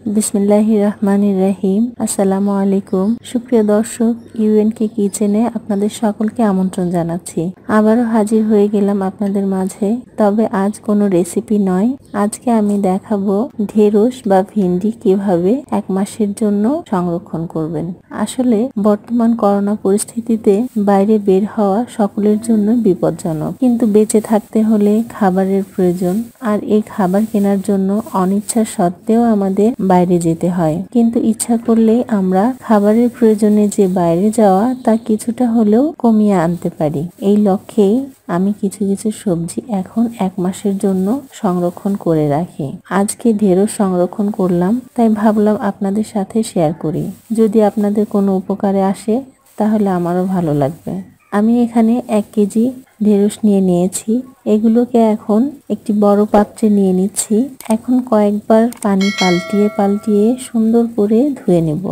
বিসমিল্লাহির রহমানির রহিম। আসসালামু আলাইকুম। সুপ্রিয় দর্শক, ইউএনকে কিচেনে আপনাদের সকলকে আমন্ত্রণ জানাচ্ছি। আবারও হাজির হয়ে গেলাম আপনাদের মাঝে। তবে আজ কোনো রেসিপি নয়, আজকে আমি দেখাবো ঢেঁড়স বা ভিন্ডি কিভাবে 1 মাসের জন্য সংরক্ষণ করবেন। আসলে বর্তমান করোনা পরিস্থিতিতে বাইরে বের হওয়া সকলের জন্য বিপজ্জনক, কিন্তু বেঁচে থাকতে হলে খাবারের প্রয়োজন। আর এই খাবার কেনার জন্য অনিচ্ছা সত্ত্বেও আমাদের বাইরে যেতে হয়, কিন্তু ইচ্ছা করলেই আমরা খাবারের প্রয়োজনে যে বাইরে যাওয়া তা কিছুটা হলেও কমিয়ে আনতে পারি। এই লক্ষ্যেই আমি কিছু কিছু সবজি এখন 1 মাসের জন্য সংরক্ষণ করে রাখি। আজকে ঢেঁড়স সংরক্ষণ করলাম, তাই ভাবলাম আপনাদের সাথে শেয়ার করি। যদি আপনাদের কোনো উপকারে আসে তাহলে আমারও ভালো লাগবে। আমি এখানে 1 কেজি ঢেঁড়স নিয়েছি। এগুলোকে এখন একটি বড় পাত্রে নিয়ে নিচ্ছি। এখন কয়েকবার পানি পাল্টিয়ে সুন্দর করে ধুয়ে নেব।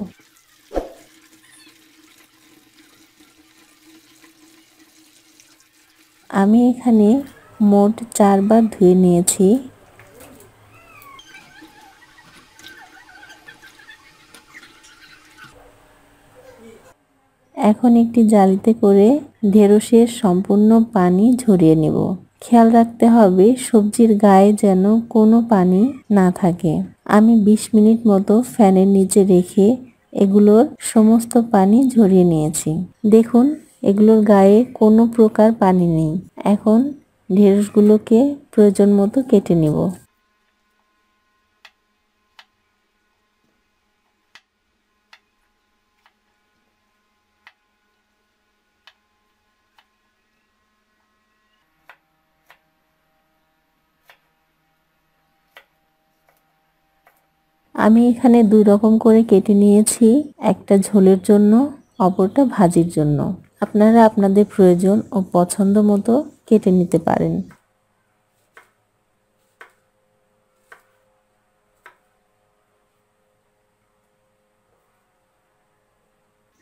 আমি এখানে মোট 4 বার ধুয়ে নিয়েছি। এখন একটি জালিতে করে ঢেঁড়সের সম্পূর্ণ পানি ঝরিয়ে নেব। খেয়াল রাখতে হবে সবজির গায়ে যেন কোনো পানি না থাকে। আমি 20 মিনিট মতো ফ্যানের নিচে রেখে এগুলোর সমস্ত পানি ঝরিয়ে নিয়েছি। দেখুন, এগুলোর গায়ে কোনো প্রকার পানি নেই। এখন ঢেঁড়সগুলোকে প্রয়োজন মতো কেটে নেব। আমি এখানে 2 রকম করে কেটে নিয়েছি, একটা ঝোলের জন্য, অপরটা ভাজির জন্য। আপনারা আপনাদের প্রয়োজন ও পছন্দ মতো কেটে নিতে পারেন।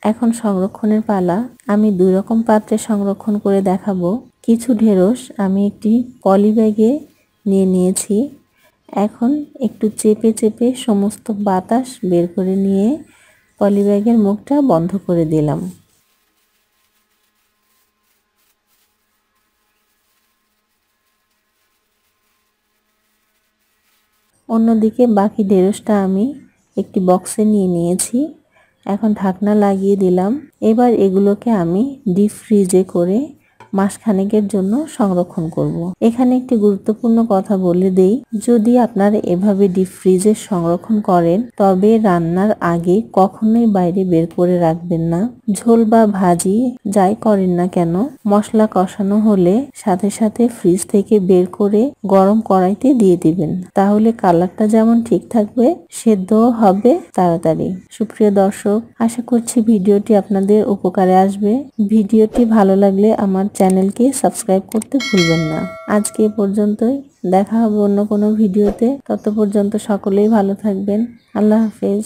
এখন সংরক্ষণের পালা। আমি 2 রকম পাত্রে সংরক্ষণ করে দেখাবো। কিছু ঢেঁড়স আমি একটি পলি ব্যাগে নিয়ে নিয়েছি। এখন একটু চেপে সমস্ত বাতাস বের করে নিয়ে পলি ব্যাগের মুখটা বন্ধ করে দিলাম। অন্যদিকে বাকি ঢেঁড়সটা আমি একটি বক্সে নিয়ে নিয়েছি। এখন ঢাকনা লাগিয়ে দিলাম। এবার এগুলোকে আমি ডিপ ফ্রিজে করে মাসখানেকের জন্য সংরক্ষণ করব। এখানে একটি গুরুত্বপূর্ণ কথা বলে দেই, যদি আপনারা এভাবে ডিপ ফ্রিজে সংরক্ষণ করেন তবে রান্নার আগে কখনোই বাইরে বের করে রাখবেন না। ঝোল বা ভাজি যাই করেন না কেন, মশলা কষানো হলে সাথে সাথে ফ্রিজ থেকে বের করে গরম কড়াইতে দিয়ে দিবেন। তাহলে কালারটা যেমন ঠিক থাকবে, সেদ্ধও হবে তাড়াতাড়ি। সুপ্রিয় দর্শক, আশা করছি ভিডিওটি আপনাদের উপকারে আসবে। ভিডিওটি ভালো লাগলে আমার চ্যানেলকে সাবস্ক্রাইব করতে ভুলবেন না। আজকে এ পর্যন্তই, দেখা হবে অন্য কোনো ভিডিওতে। তত পর্যন্ত সকলেই ভালো থাকবেন। আল্লাহ হাফেজ।